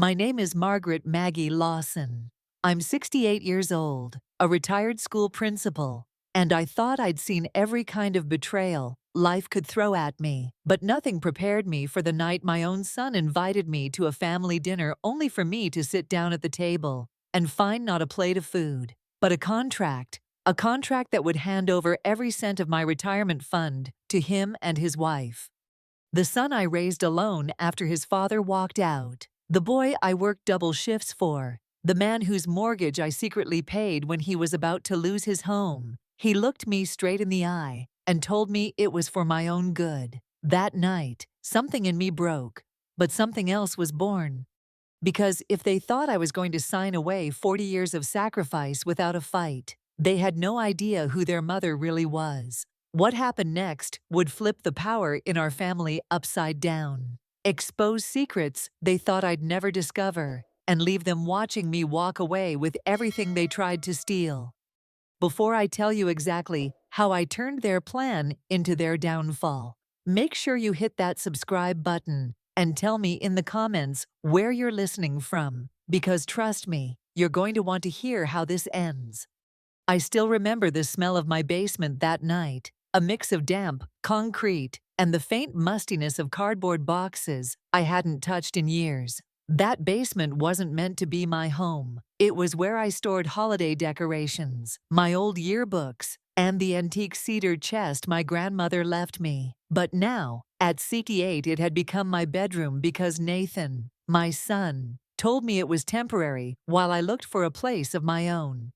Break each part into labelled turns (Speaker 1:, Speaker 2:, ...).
Speaker 1: My name is Margaret Maggie Lawson. I'm 68 years old, a retired school principal, and I thought I'd seen every kind of betrayal life could throw at me. But nothing prepared me for the night my own son invited me to a family dinner only for me to sit down at the table and find not a plate of food, but a contract. A contract that would hand over every cent of my retirement fund to him and his wife. The son I raised alone after his father walked out. The boy I worked double shifts for. The man whose mortgage I secretly paid when he was about to lose his home. He looked me straight in the eye and told me it was for my own good. That night, something in me broke, but something else was born. Because if they thought I was going to sign away 40 years of sacrifice without a fight, they had no idea who their mother really was. What happened next would flip the power in our family upside down, expose secrets they thought I'd never discover, and leave them watching me walk away with everything they tried to steal. Before I tell you exactly how I turned their plan into their downfall, make sure you hit that subscribe button and tell me in the comments where you're listening from, because trust me, you're going to want to hear how this ends. I still remember the smell of my basement that night, a mix of damp, concrete, and the faint mustiness of cardboard boxes I hadn't touched in years. That basement wasn't meant to be my home. It was where I stored holiday decorations, my old yearbooks, and the antique cedar chest my grandmother left me. But now, at 68, it had become my bedroom because Nathan, my son, told me it was temporary while I looked for a place of my own.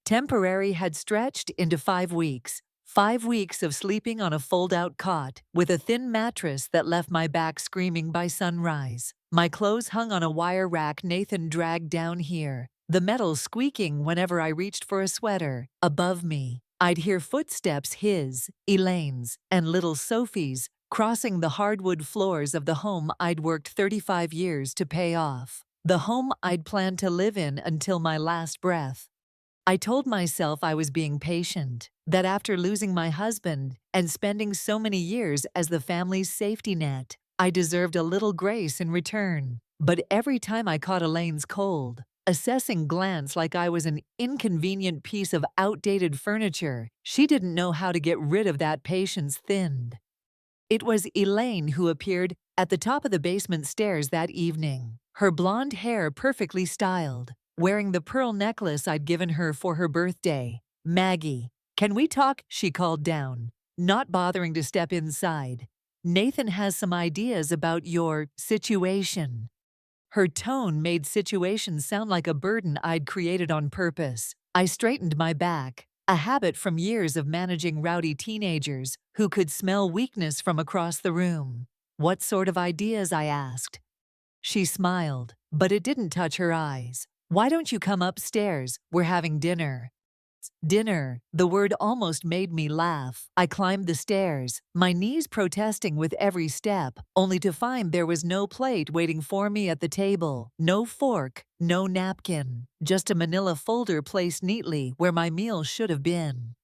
Speaker 1: Temporary had stretched into 5 weeks. 5 weeks of sleeping on a fold-out cot with a thin mattress that left my back screaming by sunrise. My clothes hung on a wire rack Nathan dragged down here, the metal squeaking whenever I reached for a sweater. Above me, I'd hear footsteps, his, Elaine's, and little Sophie's, crossing the hardwood floors of the home I'd worked 35 years to pay off. The home I'd planned to live in until my last breath. I told myself I was being patient, that after losing my husband and spending so many years as the family's safety net, I deserved a little grace in return. But every time I caught Elaine's cold, assessing glance like I was an inconvenient piece of outdated furniture, she didn't know how to get rid of that patience thinned. It was Elaine who appeared at the top of the basement stairs that evening, her blonde hair perfectly styled, wearing the pearl necklace I'd given her for her birthday. "Maggie, can we talk?" she called down, not bothering to step inside. "Nathan has some ideas about your situation." Her tone made situation sound like a burden I'd created on purpose. I straightened my back, a habit from years of managing rowdy teenagers who could smell weakness from across the room. "What sort of ideas?" I asked. She smiled, but it didn't touch her eyes. "Why don't you come upstairs? We're having dinner." Dinner, the word almost made me laugh. I climbed the stairs, my knees protesting with every step, only to find there was no plate waiting for me at the table, no fork, no napkin, just a manila folder placed neatly where my meal should have been.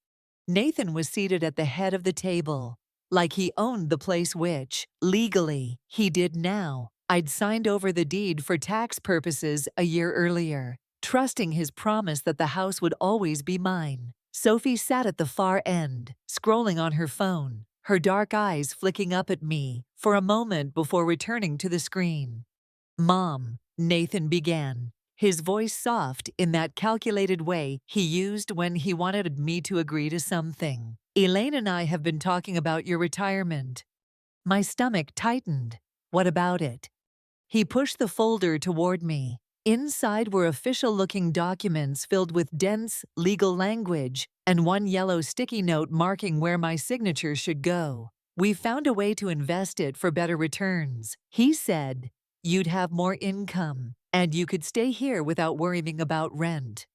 Speaker 1: Nathan was seated at the head of the table, like he owned the place, which, legally, he did now. I'd signed over the deed for tax purposes a year earlier, trusting his promise that the house would always be mine. Sophie sat at the far end, scrolling on her phone, her dark eyes flicking up at me for a moment before returning to the screen. "Mom," Nathan began, his voice soft in that calculated way he used when he wanted me to agree to something. "Elaine and I have been talking about your retirement." My stomach tightened. "What about it?" He pushed the folder toward me. Inside were official-looking documents filled with dense, legal language, and one yellow sticky note marking where my signature should go. "We found a way to invest it for better returns," he said. "You'd have more income, and you could stay here without worrying about rent."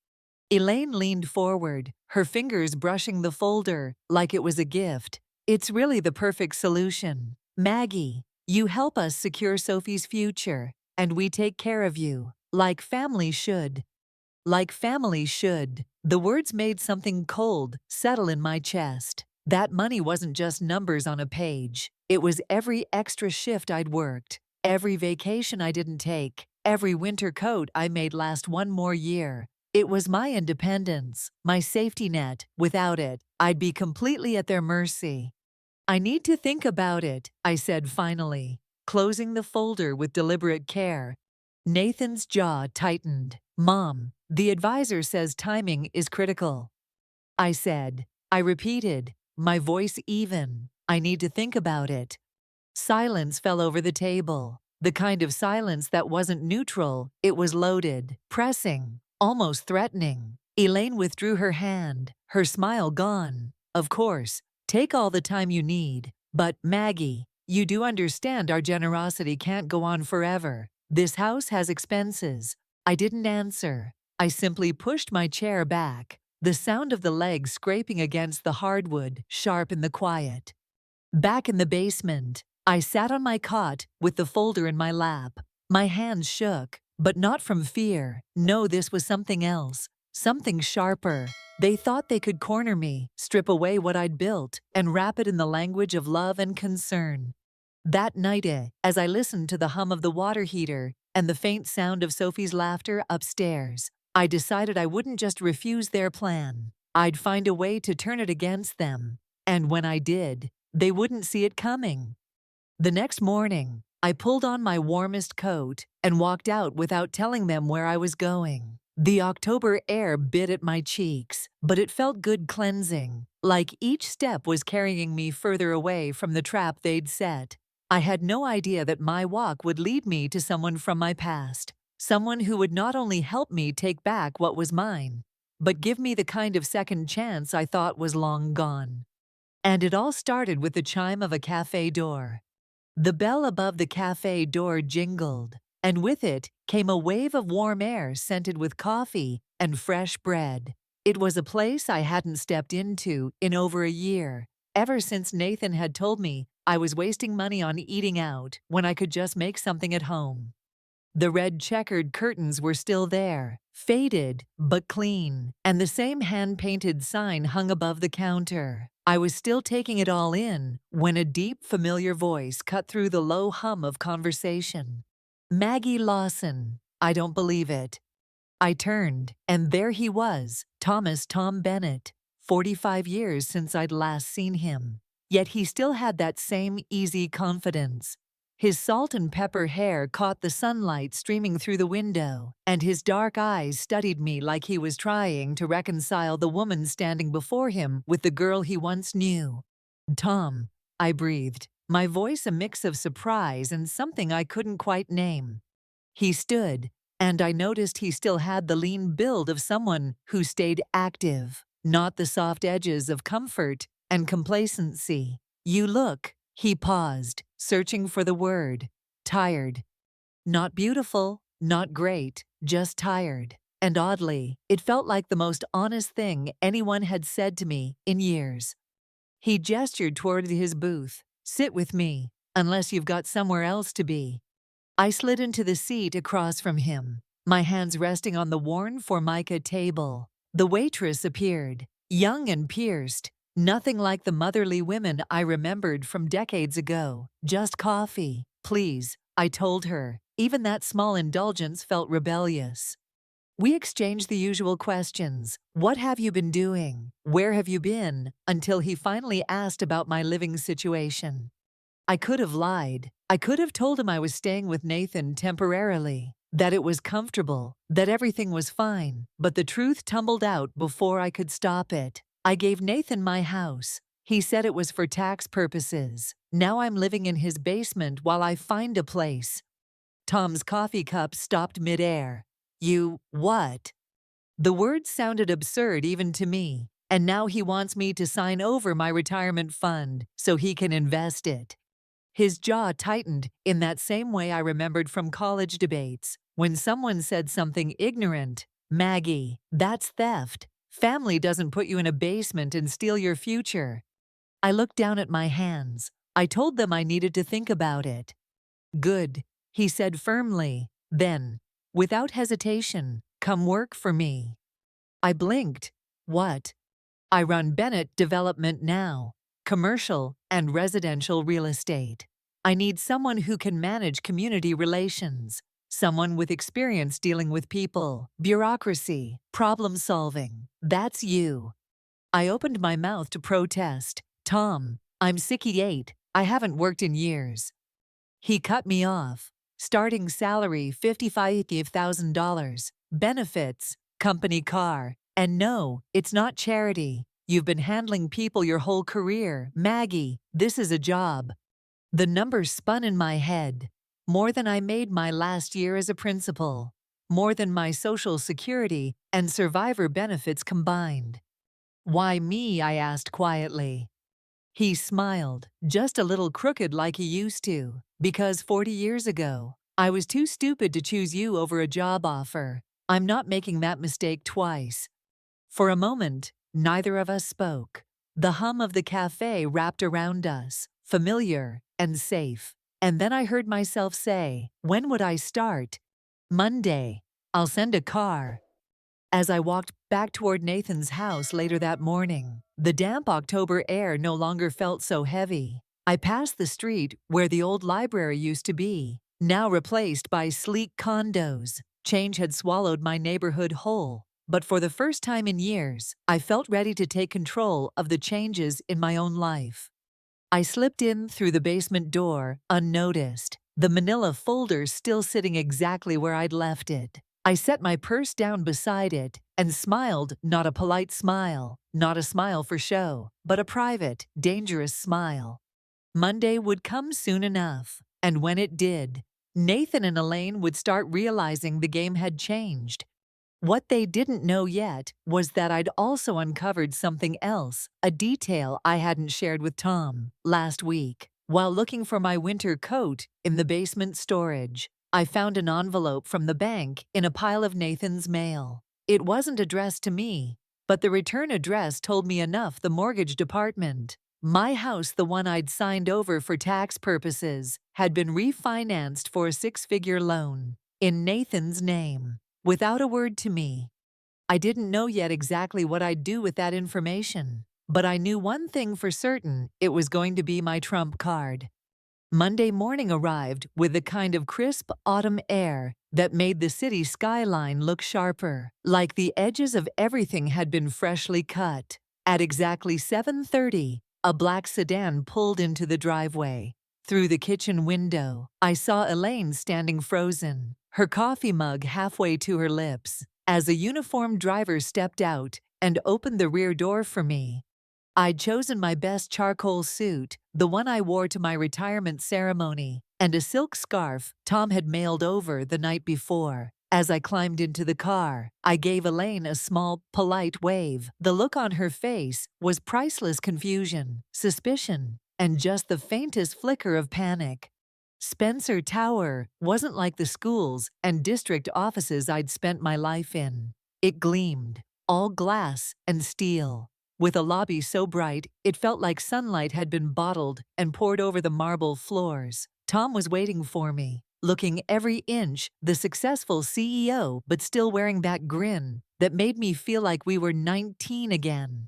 Speaker 1: Elaine leaned forward, her fingers brushing the folder like it was a gift. "It's really the perfect solution. Maggie, you help us secure Sophie's future, and we take care of you, like family should." Like family should. The words made something cold settle in my chest. That money wasn't just numbers on a page. It was every extra shift I'd worked, every vacation I didn't take, every winter coat I made last one more year. It was my independence, my safety net. Without it, I'd be completely at their mercy. I need to think about it, I said finally, closing the folder with deliberate care. Nathan's jaw tightened. Mom, the advisor says timing is critical. I said. I repeated, my voice even. I need to think about it. Silence fell over the table. The kind of silence that wasn't neutral, it was loaded, pressing, almost threatening. Elaine withdrew her hand, her smile gone. Of course, take all the time you need. But, Maggie, you do understand our generosity can't go on forever. This house has expenses. I didn't answer. I simply pushed my chair back, the sound of the legs scraping against the hardwood sharp in the quiet. Back in the basement, I sat on my cot with the folder in my lap. My hands shook, but not from fear. No, this was something else, something sharper. They thought they could corner me, strip away what I'd built, and wrap it in the language of love and concern. That night, as I listened to the hum of the water heater and the faint sound of Sophie's laughter upstairs, I decided I wouldn't just refuse their plan. I'd find a way to turn it against them. And when I did, they wouldn't see it coming. The next morning, I pulled on my warmest coat and walked out without telling them where I was going. The October air bit at my cheeks, but it felt good cleansing, like each step was carrying me further away from the trap they'd set. I had no idea that my walk would lead me to someone from my past, someone who would not only help me take back what was mine, but give me the kind of second chance I thought was long gone. And it all started with the chime of a cafe door. The bell above the cafe door jingled, and with it came a wave of warm air scented with coffee and fresh bread. It was a place I hadn't stepped into in over a year, ever since Nathan had told me I was wasting money on eating out when I could just make something at home. The red checkered curtains were still there, faded but clean, and the same hand-painted sign hung above the counter. I was still taking it all in when a deep, familiar voice cut through the low hum of conversation. Maggie Lawson. I don't believe it. I turned, and there he was, Thomas Tom Bennett, 45 years since I'd last seen him. Yet he still had that same easy confidence. His salt and pepper hair caught the sunlight streaming through the window, and his dark eyes studied me like he was trying to reconcile the woman standing before him with the girl he once knew. Tom, I breathed, my voice a mix of surprise and something I couldn't quite name. He stood, and I noticed he still had the lean build of someone who stayed active, not the soft edges of comfort and complacency. You look. He paused, searching for the word. Tired. Not beautiful, not great, just tired. And oddly, it felt like the most honest thing anyone had said to me in years. He gestured toward his booth. Sit with me, unless you've got somewhere else to be. I slid into the seat across from him, my hands resting on the worn Formica table. The waitress appeared, young and pierced. Nothing like the motherly women I remembered from decades ago. Just coffee, please, I told her. Even that small indulgence felt rebellious. We exchanged the usual questions. What have you been doing? Where have you been? Until he finally asked about my living situation. I could have lied. I could have told him I was staying with Nathan temporarily, that it was comfortable, that everything was fine, but the truth tumbled out before I could stop it. I gave Nathan my house. He said it was for tax purposes. Now I'm living in his basement while I find a place. Tom's coffee cup stopped midair. You, what? The words sounded absurd even to me, and now he wants me to sign over my retirement fund so he can invest it. His jaw tightened in that same way I remembered from college debates, when someone said something ignorant. Maggie, that's theft. Family doesn't put you in a basement and steal your future. I looked down at my hands. I told them I needed to think about it. Good, he said firmly. Then, without hesitation, come work for me. I blinked. What? I run Bennett Development now, commercial and residential real estate. I need someone who can manage community relations, Someone with experience dealing with people, bureaucracy, problem solving. That's you. I opened my mouth to protest. Tom, I'm 68. I haven't worked in years. He cut me off. Starting salary $55,000. Benefits, company car. And no, it's not charity. You've been handling people your whole career. Maggie, this is a job. The numbers spun in my head. More than I made my last year as a principal. More than my Social Security and survivor benefits combined. Why me? I asked quietly. He smiled, just a little crooked like he used to, because 40 years ago, I was too stupid to choose you over a job offer. I'm not making that mistake twice. For a moment, neither of us spoke. The hum of the cafe wrapped around us, familiar and safe. And then I heard myself say, when would I start? Monday. I'll send a car. As I walked back toward Nathan's house later that morning, the damp October air no longer felt so heavy. I passed the street where the old library used to be, now replaced by sleek condos. Change had swallowed my neighborhood whole, but for the first time in years, I felt ready to take control of the changes in my own life. I slipped in through the basement door, unnoticed, the manila folder still sitting exactly where I'd left it. I set my purse down beside it and smiled, not a polite smile, not a smile for show, but a private, dangerous smile. Monday would come soon enough, and when it did, Nathan and Elaine would start realizing the game had changed. What they didn't know yet was that I'd also uncovered something else, a detail I hadn't shared with Tom last week. While looking for my winter coat in the basement storage, I found an envelope from the bank in a pile of Nathan's mail. It wasn't addressed to me, but the return address told me enough. The mortgage department. My house, the one I'd signed over for tax purposes, had been refinanced for a six-figure loan in Nathan's name, without a word to me. I didn't know yet exactly what I'd do with that information, but I knew one thing for certain: it was going to be my trump card. Monday morning arrived with the kind of crisp autumn air that made the city skyline look sharper, like the edges of everything had been freshly cut. At exactly 7:30, a black sedan pulled into the driveway. Through the kitchen window, I saw Elaine standing frozen, her coffee mug halfway to her lips, as a uniformed driver stepped out and opened the rear door for me. I'd chosen my best charcoal suit, the one I wore to my retirement ceremony, and a silk scarf Tom had mailed over the night before. As I climbed into the car, I gave Elaine a small, polite wave. The look on her face was priceless: confusion, suspicion, and just the faintest flicker of panic. Spencer Tower wasn't like the schools and district offices I'd spent my life in. It gleamed, all glass and steel, with a lobby so bright it felt like sunlight had been bottled and poured over the marble floors. Tom was waiting for me, looking every inch the successful CEO, but still wearing that grin that made me feel like we were 19 again.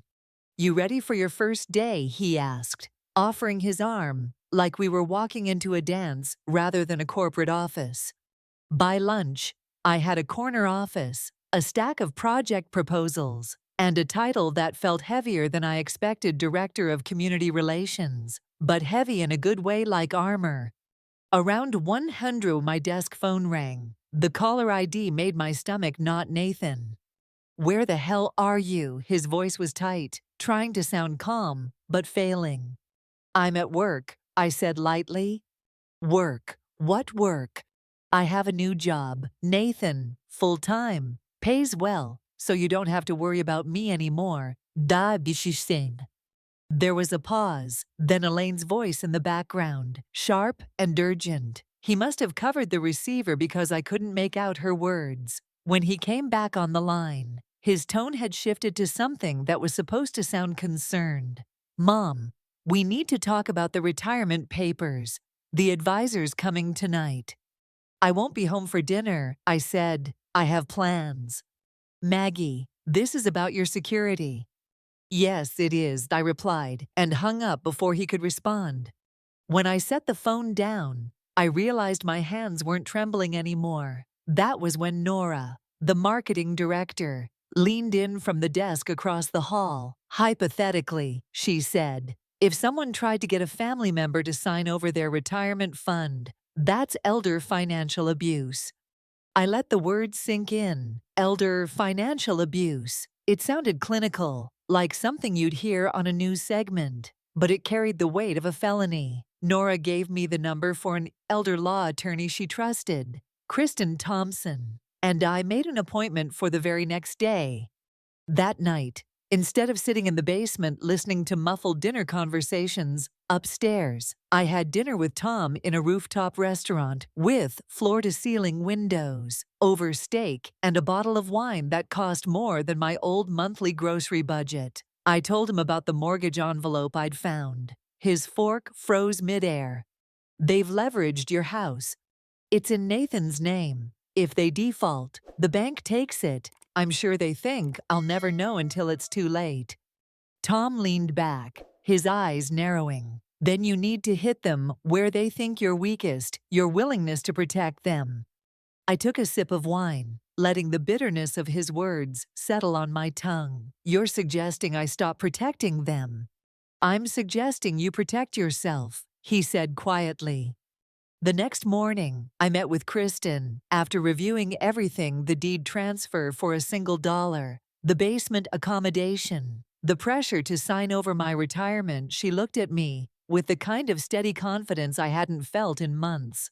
Speaker 1: "You ready for your first day?" he asked, offering his arm, like we were walking into a dance rather than a corporate office. By lunch, I had a corner office, a stack of project proposals, and a title that felt heavier than I expected: Director of Community Relations, but heavy in a good way, like armor. Around 100, my desk phone rang. The caller ID made my stomach knot. "Nathan." "Where the hell are you?" His voice was tight, trying to sound calm, but failing. "I'm at work," I said lightly. "Work? What work?" "I have a new job, Nathan, full-time, pays well, so you don't have to worry about me anymore. Da bishishin." There was a pause, then Elaine's voice in the background, sharp and urgent. He must have covered the receiver because I couldn't make out her words. When he came back on the line, his tone had shifted to something that was supposed to sound concerned. "Mom, we need to talk about the retirement papers. The advisor's coming tonight." "I won't be home for dinner," I said. "I have plans." "Maggie, this is about your security." "Yes, it is," I replied, and hung up before he could respond. When I set the phone down, I realized my hands weren't trembling anymore. That was when Nora, the marketing director, leaned in from the desk across the hall. Hypothetically, she said, if someone tried to get a family member to sign over their retirement fund, that's elder financial abuse. I let the words sink in. Elder financial abuse. It sounded clinical, like something you'd hear on a news segment, but it carried the weight of a felony. Nora gave me the number for an elder law attorney she trusted, Kristen Thompson, and I made an appointment for the very next day. That night, instead of sitting in the basement listening to muffled dinner conversations upstairs, I had dinner with Tom in a rooftop restaurant with floor-to-ceiling windows, over steak, and a bottle of wine that cost more than my old monthly grocery budget. I told him about the mortgage envelope I'd found. His fork froze midair. They've leveraged your house. It's in Nathan's name. If they default, the bank takes it. I'm sure they think I'll never know until it's too late. Tom leaned back, his eyes narrowing. Then you need to hit them where they think you're weakest, your willingness to protect them. I took a sip of wine, letting the bitterness of his words settle on my tongue. You're suggesting I stop protecting them. I'm suggesting you protect yourself, he said quietly. The next morning, I met with Kristen. After reviewing everything, the deed transfer for $1, the basement accommodation, the pressure to sign over my retirement, she looked at me with the kind of steady confidence I hadn't felt in months.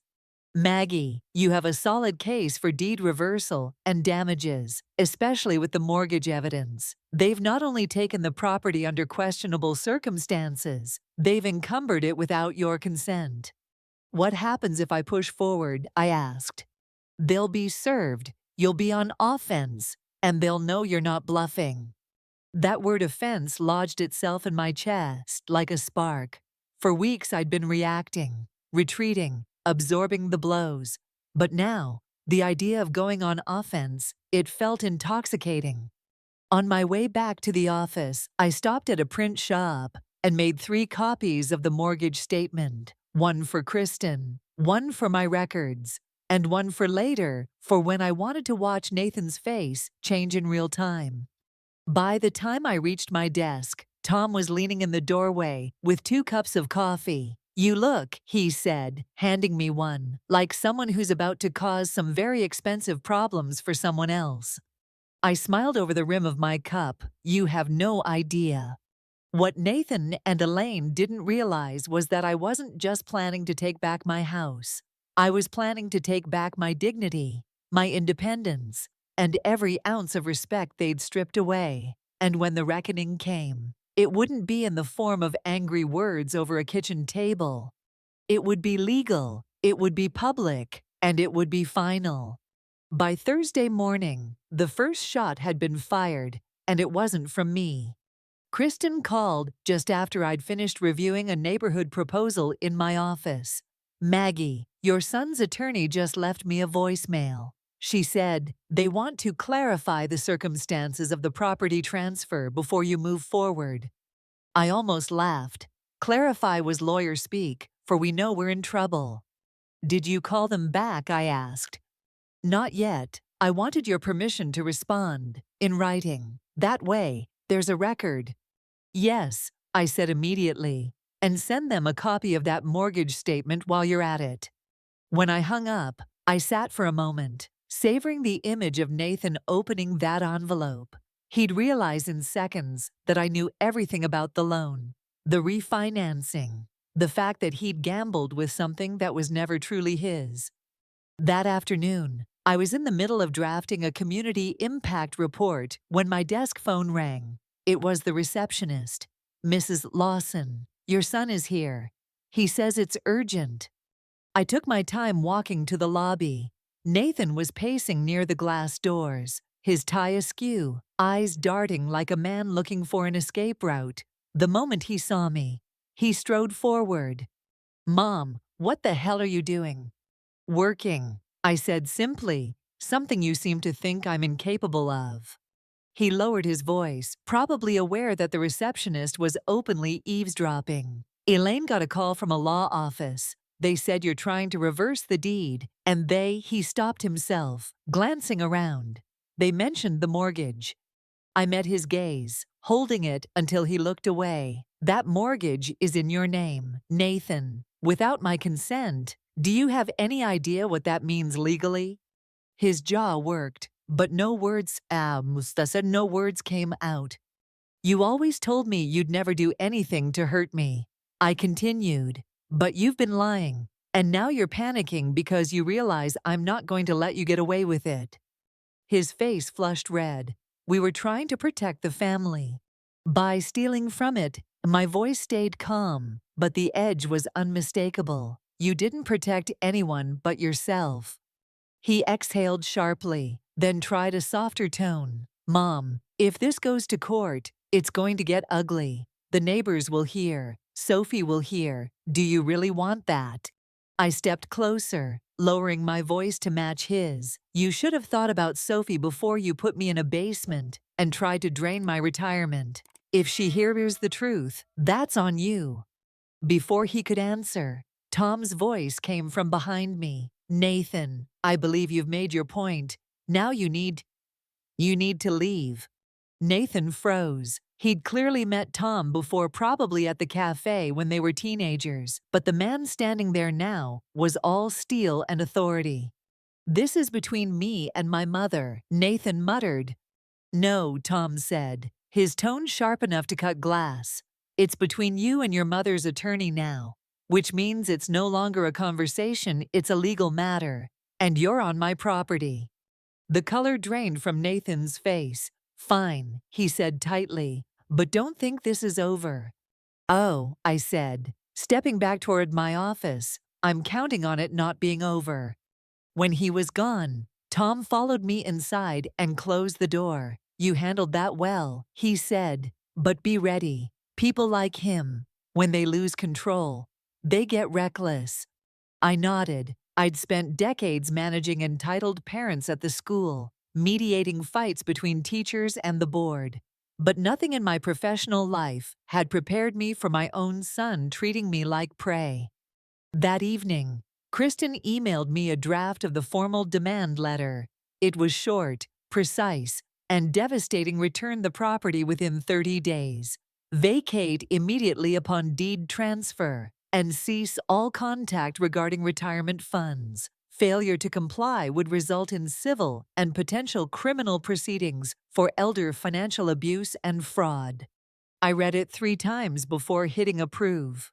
Speaker 1: Maggie, you have a solid case for deed reversal and damages, especially with the mortgage evidence. They've not only taken the property under questionable circumstances, they've encumbered it without your consent. What happens if I push forward? I asked. They'll be served, you'll be on offense, and they'll know you're not bluffing. That word offense lodged itself in my chest like a spark. For weeks I'd been reacting, retreating, absorbing the blows. But now, the idea of going on offense, it felt intoxicating. On my way back to the office, I stopped at a print shop and made 3 copies of the mortgage statement. One for Kristen, one for my records, and one for later for when I wanted to watch Nathan's face change in real time. By the time I reached my desk, Tom was leaning in the doorway with 2 cups of coffee. You look, he said, handing me one, like someone who's about to cause some very expensive problems for someone else. I smiled over the rim of my cup. You have no idea. What Nathan and Elaine didn't realize was that I wasn't just planning to take back my house. I was planning to take back my dignity, my independence, and every ounce of respect they'd stripped away. And when the reckoning came, it wouldn't be in the form of angry words over a kitchen table. It would be legal, it would be public, and it would be final. By Thursday morning, the first shot had been fired, and it wasn't from me. Kristen called just after I'd finished reviewing a neighborhood proposal in my office. Maggie, your son's attorney just left me a voicemail. She said, they want to clarify the circumstances of the property transfer before you move forward. I almost laughed. Clarify was lawyer speak, for we know we're in trouble. Did you call them back? I asked. Not yet. I wanted your permission to respond, in writing. That way, there's a record. Yes, I said immediately, and send them a copy of that mortgage statement while you're at it. When I hung up, I sat for a moment, savoring the image of Nathan opening that envelope. He'd realize in seconds that I knew everything about the loan, the refinancing, the fact that he'd gambled with something that was never truly his. That afternoon, I was in the middle of drafting a community impact report when my desk phone rang. It was the receptionist. Mrs. Lawson, your son is here. He says it's urgent. I took my time walking to the lobby. Nathan was pacing near the glass doors, his tie askew, eyes darting like a man looking for an escape route. The moment he saw me, he strode forward. Mom, what the hell are you doing? Working, I said simply, something you seem to think I'm incapable of. He lowered his voice, probably aware that the receptionist was openly eavesdropping. Elaine got a call from a law office. They said you're trying to reverse the deed, and he stopped himself, glancing around. They mentioned the mortgage. I met his gaze, holding it until he looked away. That mortgage is in your name, Nathan, without my consent. Do you have any idea what that means legally? His jaw worked, but no words, Mustafa, no words came out. You always told me you'd never do anything to hurt me. I continued, but you've been lying, and now you're panicking because you realize I'm not going to let you get away with it. His face flushed red. We were trying to protect the family. By stealing from it, my voice stayed calm, but the edge was unmistakable. You didn't protect anyone but yourself. He exhaled sharply, then tried a softer tone. Mom, if this goes to court, it's going to get ugly. The neighbors will hear. Sophie will hear. Do you really want that? I stepped closer, lowering my voice to match his. You should have thought about Sophie before you put me in a basement and tried to drain my retirement. If she hears the truth, that's on you. Before he could answer, Tom's voice came from behind me. Nathan, I believe you've made your point. Now you need to leave. Nathan froze. He'd clearly met Tom before, probably at the cafe when they were teenagers, but the man standing there now was all steel and authority. This is between me and my mother, Nathan muttered. No, Tom said, his tone sharp enough to cut glass. It's between you and your mother's attorney now, which means it's no longer a conversation, it's a legal matter, and you're on my property. The color drained from Nathan's face. Fine, he said tightly, but don't think this is over. Oh, I said, stepping back toward my office. I'm counting on it not being over. When he was gone, Tom followed me inside and closed the door. You handled that well, he said, but be ready. People like him, when they lose control, they get reckless. I nodded. I'd spent decades managing entitled parents at the school, mediating fights between teachers and the board. But nothing in my professional life had prepared me for my own son treating me like prey. That evening, Kristen emailed me a draft of the formal demand letter. It was short, precise, and devastating. Return the property within 30 days. Vacate immediately upon deed transfer, and cease all contact regarding retirement funds. Failure to comply would result in civil and potential criminal proceedings for elder financial abuse and fraud. I read it 3 times before hitting approve.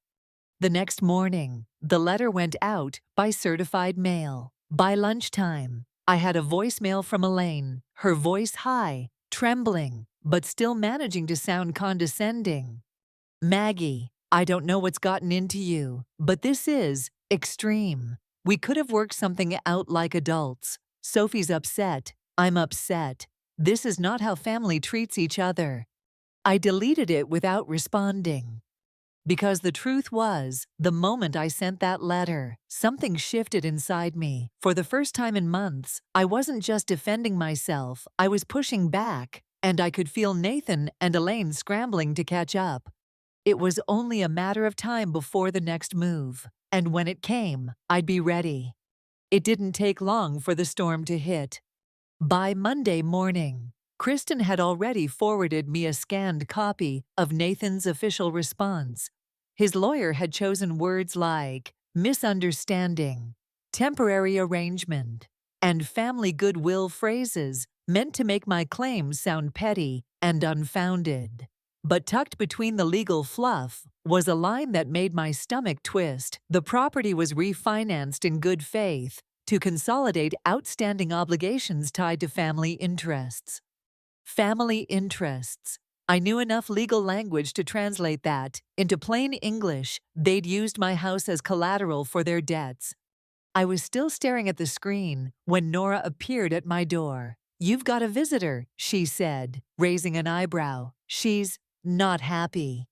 Speaker 1: The next morning, the letter went out by certified mail. By lunchtime, I had a voicemail from Elaine, her voice high, trembling, but still managing to sound condescending. Maggie, I don't know what's gotten into you, but this is extreme. We could have worked something out like adults. Sophie's upset. I'm upset. This is not how family treats each other. I deleted it without responding. Because the truth was, the moment I sent that letter, something shifted inside me. For the first time in months, I wasn't just defending myself, I was pushing back, and I could feel Nathan and Elaine scrambling to catch up. It was only a matter of time before the next move, and when it came, I'd be ready. It didn't take long for the storm to hit. By Monday morning, Kristen had already forwarded me a scanned copy of Nathan's official response. His lawyer had chosen words like misunderstanding, temporary arrangement, and family goodwill, phrases meant to make my claims sound petty and unfounded. But tucked between the legal fluff was a line that made my stomach twist. The property was refinanced in good faith to consolidate outstanding obligations tied to family interests. Family interests. I knew enough legal language to translate that into plain English. They'd used my house as collateral for their debts. I was still staring at the screen when Nora appeared at my door. You've got a visitor, she said, raising an eyebrow. She's not happy.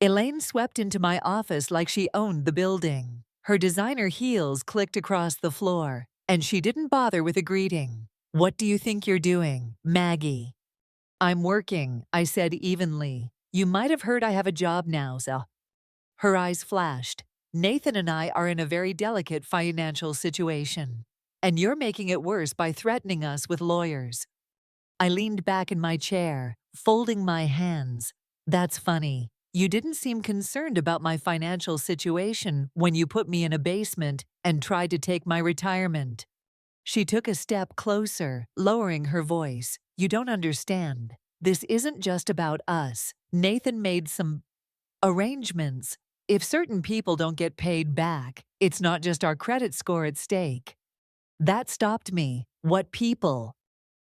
Speaker 1: Elaine swept into my office like she owned the building. Her designer heels clicked across the floor, and she didn't bother with a greeting. What do you think you're doing, Maggie? I'm working, I said evenly. You might have heard I have a job now, so. Her eyes flashed. Nathan and I are in a very delicate financial situation, and you're making it worse by threatening us with lawyers. I leaned back in my chair, folding my hands. That's funny. You didn't seem concerned about my financial situation when you put me in a basement and tried to take my retirement. She took a step closer, lowering her voice. You don't understand. This isn't just about us. Nathan made some arrangements. If certain people don't get paid back, it's not just our credit score at stake. That stopped me. What people?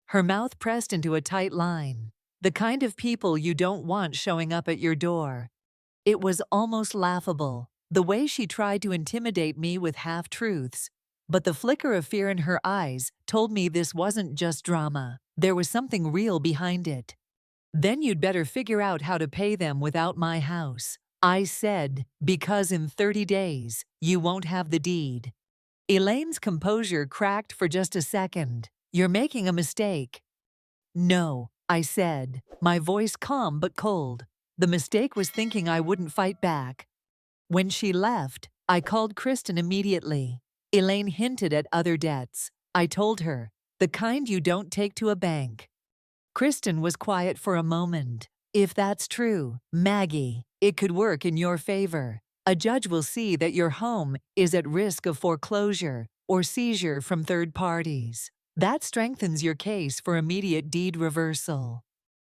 Speaker 1: Her mouth pressed into a tight line. The kind of people you don't want showing up at your door. It was almost laughable, the way she tried to intimidate me with half-truths. But the flicker of fear in her eyes told me this wasn't just drama. There was something real behind it. Then you'd better figure out how to pay them without my house, I said, because in 30 days, you won't have the deed. Elaine's composure cracked for just a second. You're making a mistake. No, I said, my voice calm but cold. The mistake was thinking I wouldn't fight back. When she left, I called Kristen immediately. Elaine hinted at other debts. I told her, the kind you don't take to a bank. Kristen was quiet for a moment. If that's true, Maggie, it could work in your favor. A judge will see that your home is at risk of foreclosure or seizure from third parties. That strengthens your case for immediate deed reversal.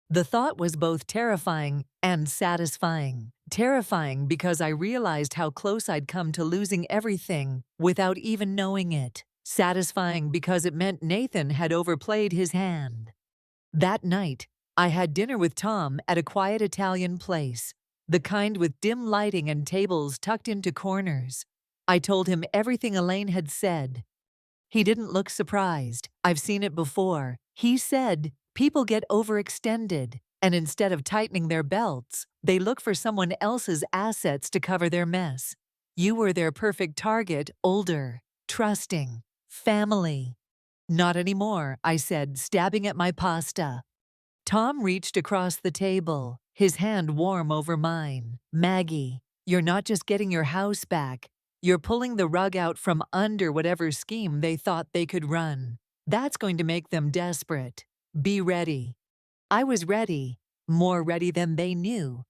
Speaker 1: The thought was both terrifying and satisfying. Terrifying because I realized how close I'd come to losing everything without even knowing it. Satisfying because it meant Nathan had overplayed his hand. That night, I had dinner with Tom at a quiet Italian place, the kind with dim lighting and tables tucked into corners. I told him everything Elaine had said. He didn't look surprised. I've seen it before. He said, people get overextended, and instead of tightening their belts, they look for someone else's assets to cover their mess. You were their perfect target, older, trusting, family. Not anymore, I said, stabbing at my pasta. Tom reached across the table, his hand warm over mine. Maggie, you're not just getting your house back. You're pulling the rug out from under whatever scheme they thought they could run. That's going to make them desperate. Be ready. I was ready, more ready than they knew.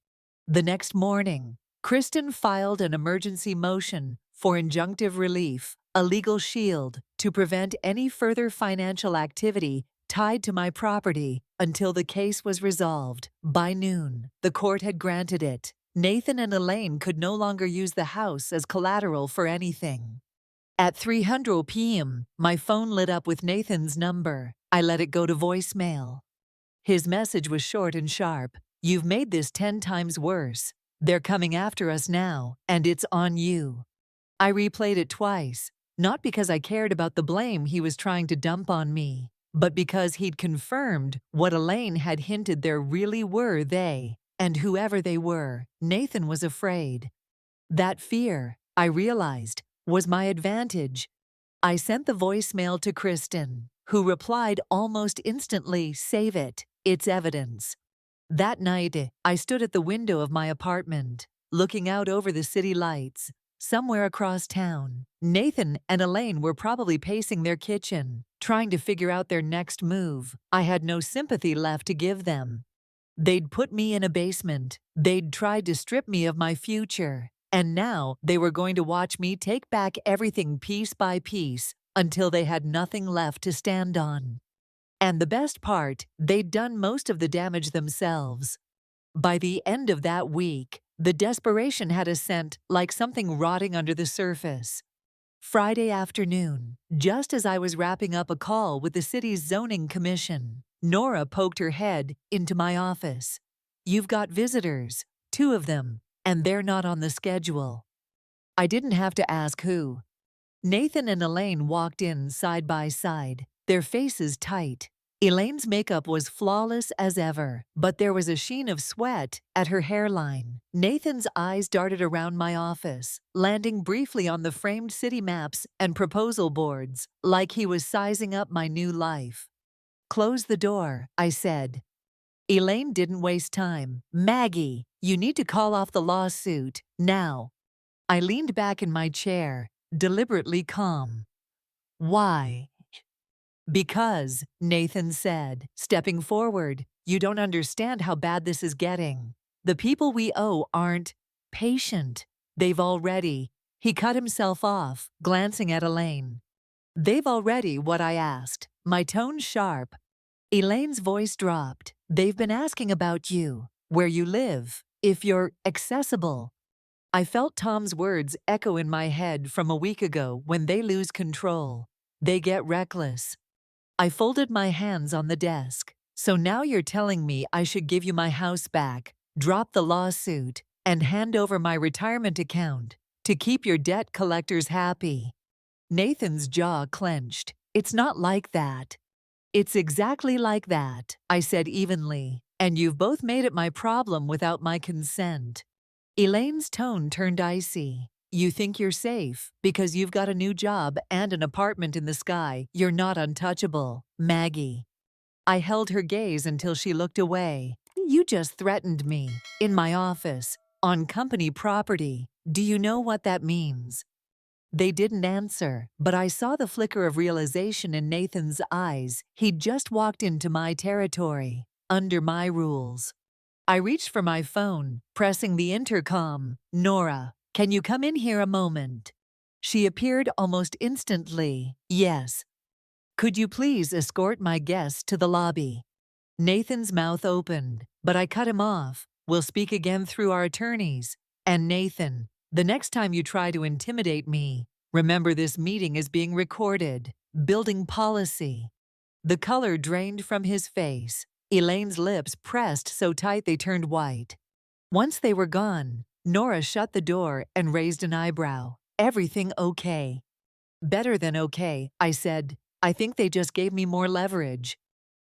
Speaker 1: The next morning, Kristen filed an emergency motion for injunctive relief, a legal shield to prevent any further financial activity tied to my property until the case was resolved. By noon, the court had granted it. Nathan and Elaine could no longer use the house as collateral for anything. At 3:00 p.m., my phone lit up with Nathan's number. I let it go to voicemail. His message was short and sharp. You've made this 10 times worse. They're coming after us now, and it's on you. I replayed it twice, not because I cared about the blame he was trying to dump on me, but because he'd confirmed what Elaine had hinted there really were they, and whoever they were, Nathan was afraid. That fear, I realized, was my advantage. I sent the voicemail to Kristen, who replied almost instantly, save it, it's evidence. That night, I stood at the window of my apartment, looking out over the city lights. Somewhere across town, Nathan and Elaine were probably pacing their kitchen, trying to figure out their next move. I had no sympathy left to give them. They'd put me in a basement. They'd tried to strip me of my future. And now they were going to watch me take back everything piece by piece until they had nothing left to stand on. And the best part, they'd done most of the damage themselves. By the end of that week, the desperation had a scent like something rotting under the surface. Friday afternoon, just as I was wrapping up a call with the city's zoning commission, Nora poked her head into my office. You've got visitors, 2 of them, and they're not on the schedule. I didn't have to ask who. Nathan and Elaine walked in side by side, their faces tight. Elaine's makeup was flawless as ever, but there was a sheen of sweat at her hairline. Nathan's eyes darted around my office, landing briefly on the framed city maps and proposal boards, like he was sizing up my new life. Close the door, I said. Elaine didn't waste time. Maggie, you need to call off the lawsuit, now. I leaned back in my chair, deliberately calm. Why? Because, Nathan said, stepping forward, you don't understand how bad this is getting. The people we owe aren't patient. They've already. He cut himself off, glancing at Elaine. They've already what I asked, my tone sharp. Elaine's voice dropped. They've been asking about you, where you live, if you're accessible. I felt Tom's words echo in my head from a week ago when they lose control. They get reckless. I folded my hands on the desk. So now you're telling me I should give you my house back, drop the lawsuit, and hand over my retirement account to keep your debt collectors happy. Nathan's jaw clenched. It's not like that. It's exactly like that, I said evenly, and you've both made it my problem without my consent. Elaine's tone turned icy. You think you're safe because you've got a new job and an apartment in the sky. You're not untouchable, Maggie. I held her gaze until she looked away. You just threatened me, in my office, on company property. Do you know what that means? They didn't answer, but I saw the flicker of realization in Nathan's eyes. He'd just walked into my territory, under my rules. I reached for my phone, pressing the intercom. Nora, can you come in here a moment? She appeared almost instantly. Yes. Could you please escort my guests to the lobby? Nathan's mouth opened, but I cut him off. We'll speak again through our attorneys. And Nathan, the next time you try to intimidate me, remember this meeting is being recorded. Building policy. The color drained from his face. Elaine's lips pressed so tight they turned white. Once they were gone, Nora shut the door and raised an eyebrow. Everything okay? Better than okay, I said. I think they just gave me more leverage.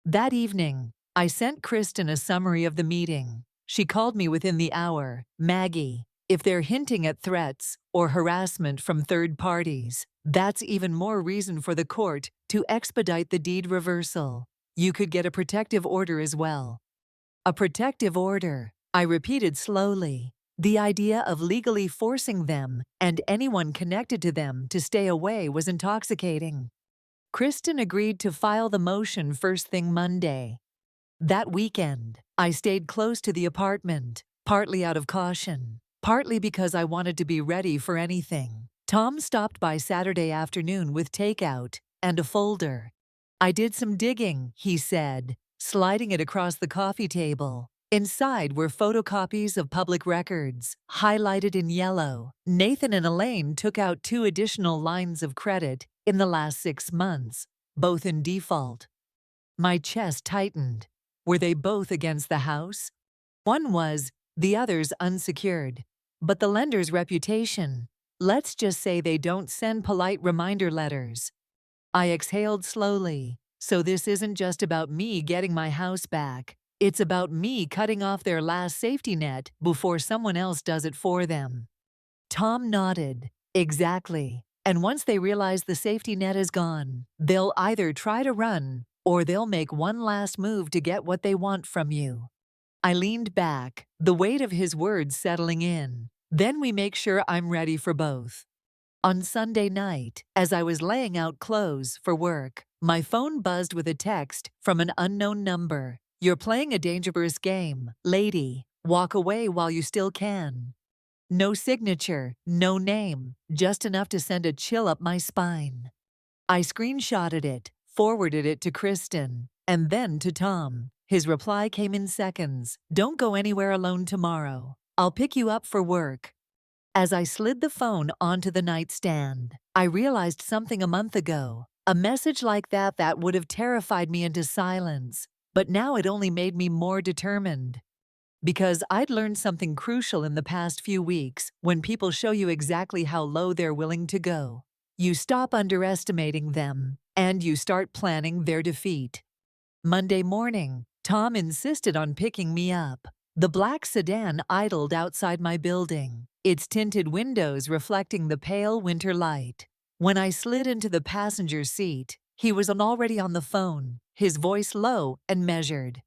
Speaker 1: That evening, I sent Kristen a summary of the meeting. She called me within the hour. Maggie, if they're hinting at threats or harassment from third parties, that's even more reason for the court to expedite the deed reversal. You could get a protective order as well. A protective order, I repeated slowly. The idea of legally forcing them and anyone connected to them to stay away was intoxicating. Kristen agreed to file the motion first thing Monday. That weekend, I stayed close to the apartment, partly out of caution, partly because I wanted to be ready for anything. Tom stopped by Saturday afternoon with takeout and a folder. I did some digging, he said, sliding it across the coffee table. Inside were photocopies of public records, highlighted in yellow. Nathan and Elaine took out 2 additional lines of credit in the last 6 months, both in default. My chest tightened. Were they both against the house? One was, the other's unsecured. But the lender's reputation. Let's just say they don't send polite reminder letters. I exhaled slowly. So this isn't just about me getting my house back. It's about me cutting off their last safety net before someone else does it for them. Tom nodded. Exactly. And once they realize the safety net is gone, they'll either try to run or they'll make one last move to get what they want from you. I leaned back, the weight of his words settling in. Then we make sure I'm ready for both. On Sunday night, as I was laying out clothes for work, my phone buzzed with a text from an unknown number. You're playing a dangerous game, lady. Walk away while you still can. No signature, no name, just enough to send a chill up my spine. I screenshotted it, forwarded it to Kristen, and then to Tom. His reply came in seconds. Don't go anywhere alone tomorrow. I'll pick you up for work. As I slid the phone onto the nightstand, I realized something a month ago. A message like that would have terrified me into silence. But now it only made me more determined. Because I'd learned something crucial in the past few weeks. When people show you exactly how low they're willing to go, you stop underestimating them, and you start planning their defeat. Monday morning, Tom insisted on picking me up. The black sedan idled outside my building, its tinted windows reflecting the pale winter light. When I slid into the passenger seat, he was already on the phone, his voice low and measured.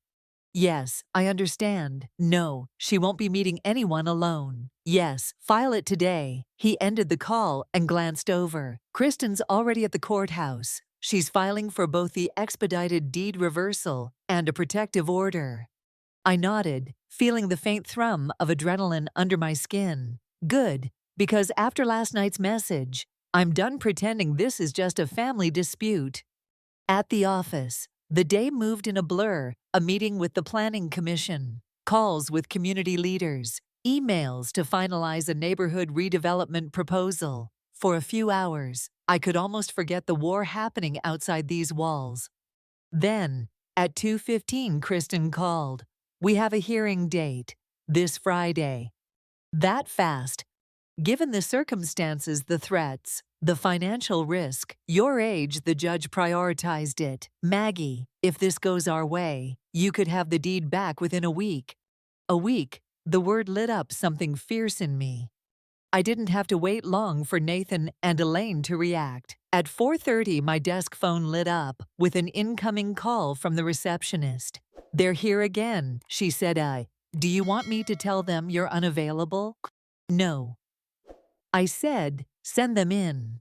Speaker 1: Yes, I understand. No, she won't be meeting anyone alone. Yes, file it today. He ended the call and glanced over. Kristen's already at the courthouse. She's filing for both the expedited deed reversal and a protective order. I nodded, feeling the faint thrum of adrenaline under my skin. Good, because after last night's message, I'm done pretending this is just a family dispute. At the office, the day moved in a blur, a meeting with the Planning Commission, calls with community leaders, emails to finalize a neighborhood redevelopment proposal. For a few hours, I could almost forget the war happening outside these walls. Then, at 2:15, Kristen called. We have a hearing date, this Friday. That fast. Given the circumstances, the threats, the financial risk, your age, the judge prioritized it. Maggie, if this goes our way, you could have the deed back within a week. A week, the word lit up something fierce in me. I didn't have to wait long for Nathan and Elaine to react. At 4:30, my desk phone lit up with an incoming call from the receptionist. They're here again, she said. Do you want me to tell them you're unavailable? No. I said, send them in.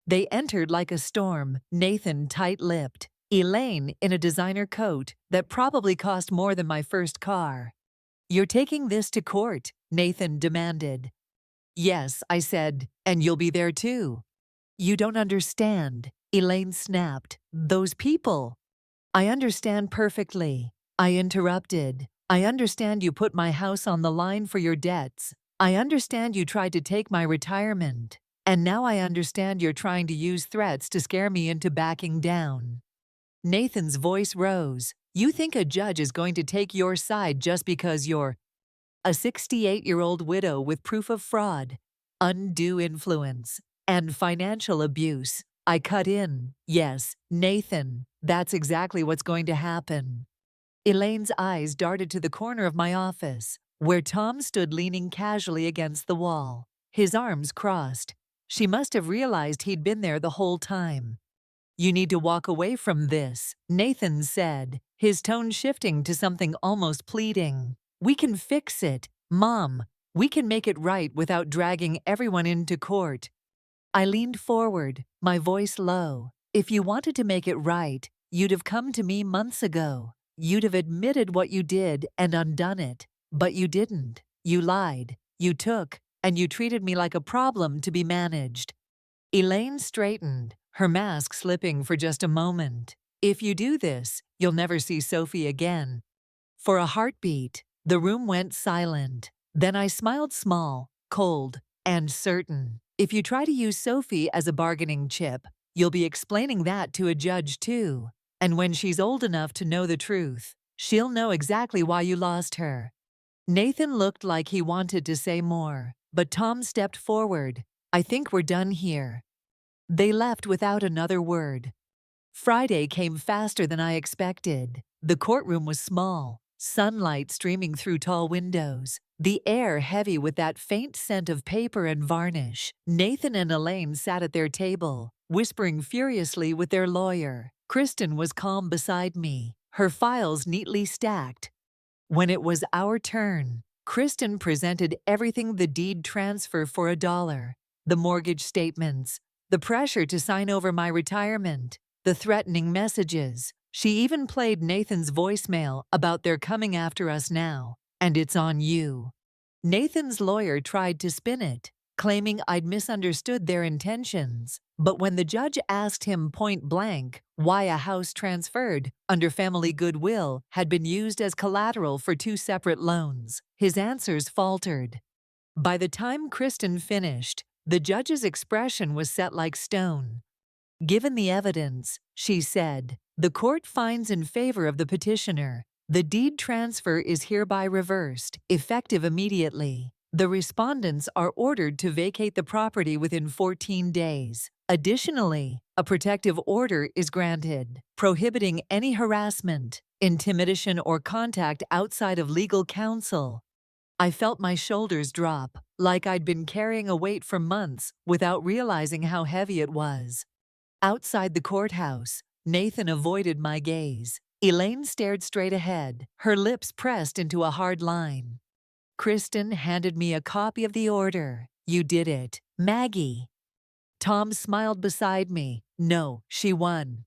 Speaker 1: They entered like a storm, Nathan tight-lipped, Elaine in a designer coat that probably cost more than my first car. You're taking this to court, Nathan demanded. Yes, I said, and you'll be there too. You don't understand, Elaine snapped. Those people. I understand perfectly. I interrupted. I understand you put my house on the line for your debts. I understand you tried to take my retirement. And now I understand you're trying to use threats to scare me into backing down. Nathan's voice rose. You think a judge is going to take your side just because you're a 68-year-old widow with proof of fraud, undue influence, and financial abuse? I cut in. Yes, Nathan, that's exactly what's going to happen. Elaine's eyes darted to the corner of my office, where Tom stood leaning casually against the wall, his arms crossed. She must have realized he'd been there the whole time. You need to walk away from this, Nathan said, his tone shifting to something almost pleading. We can fix it, Mom. We can make it right without dragging everyone into court. I leaned forward, my voice low. If you wanted to make it right, you'd have come to me months ago. You'd have admitted what you did and undone it. But you didn't. You lied. You took. And you treated me like a problem to be managed. Elaine straightened, her mask slipping for just a moment. If you do this, you'll never see Sophie again. For a heartbeat, the room went silent. Then I smiled small, cold, and certain. If you try to use Sophie as a bargaining chip, you'll be explaining that to a judge too. And when she's old enough to know the truth, she'll know exactly why you lost her. Nathan looked like he wanted to say more, but Tom stepped forward. I think we're done here. They left without another word. Friday came faster than I expected. The courtroom was small, sunlight streaming through tall windows, the air heavy with that faint scent of paper and varnish. Nathan and Elaine sat at their table, whispering furiously with their lawyer. Kristen was calm beside me, her files neatly stacked. When it was our turn, Kristen presented everything: the deed transfer for $1, the mortgage statements, the pressure to sign over my retirement, the threatening messages. She even played Nathan's voicemail about they're coming after us now, and it's on you. Nathan's lawyer tried to spin it, claiming I'd misunderstood their intentions. But when the judge asked him point blank why a house transferred under family goodwill had been used as collateral for 2 separate loans, his answers faltered. By the time Kristen finished, the judge's expression was set like stone. Given the evidence, she said, the court finds in favor of the petitioner. The deed transfer is hereby reversed, effective immediately. The respondents are ordered to vacate the property within 14 days. Additionally, a protective order is granted, prohibiting any harassment, intimidation, or contact outside of legal counsel. I felt my shoulders drop, like I'd been carrying a weight for months without realizing how heavy it was. Outside the courthouse, Nathan avoided my gaze. Elaine stared straight ahead, her lips pressed into a hard line. Kristen handed me a copy of the order. You did it, Maggie. Tom smiled beside me. No, she won.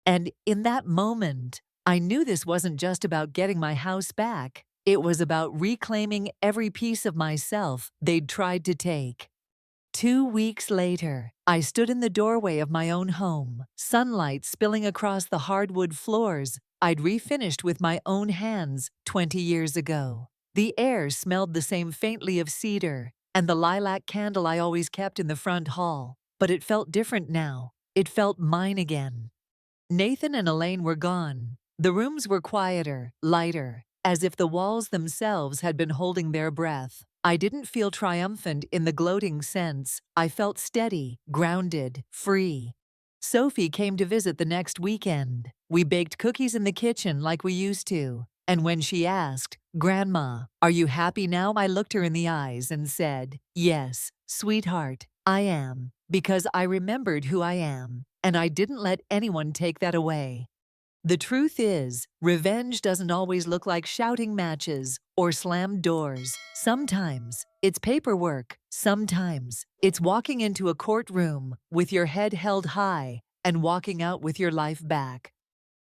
Speaker 1: And in that moment, I knew this wasn't just about getting my house back. It was about reclaiming every piece of myself they'd tried to take. 2 weeks later, I stood in the doorway of my own home, sunlight spilling across the hardwood floors I'd refinished with my own hands 20 years ago. The air smelled the same faintly of cedar and the lilac candle I always kept in the front hall, but it felt different now. It felt mine again. Nathan and Elaine were gone. The rooms were quieter, lighter, as if the walls themselves had been holding their breath. I didn't feel triumphant in the gloating sense. I felt steady, grounded, free. Sophie came to visit the next weekend. We baked cookies in the kitchen like we used to. And when she asked, "Grandma, are you happy now?" I looked her in the eyes and said, "Yes, sweetheart, I am, because I remembered who I am, and I didn't let anyone take that away." The truth is, revenge doesn't always look like shouting matches or slammed doors. Sometimes it's paperwork. Sometimes it's walking into a courtroom with your head held high and walking out with your life back.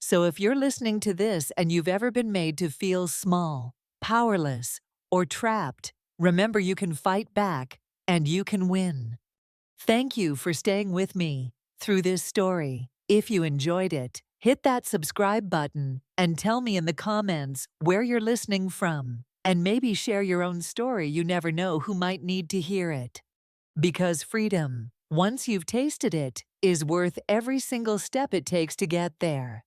Speaker 1: So if you're listening to this and you've ever been made to feel small, powerless, or trapped, remember you can fight back and you can win. Thank you for staying with me through this story. If you enjoyed it, hit that subscribe button and tell me in the comments where you're listening from, and maybe share your own story. You never know who might need to hear it. Because freedom, once you've tasted it, is worth every single step it takes to get there.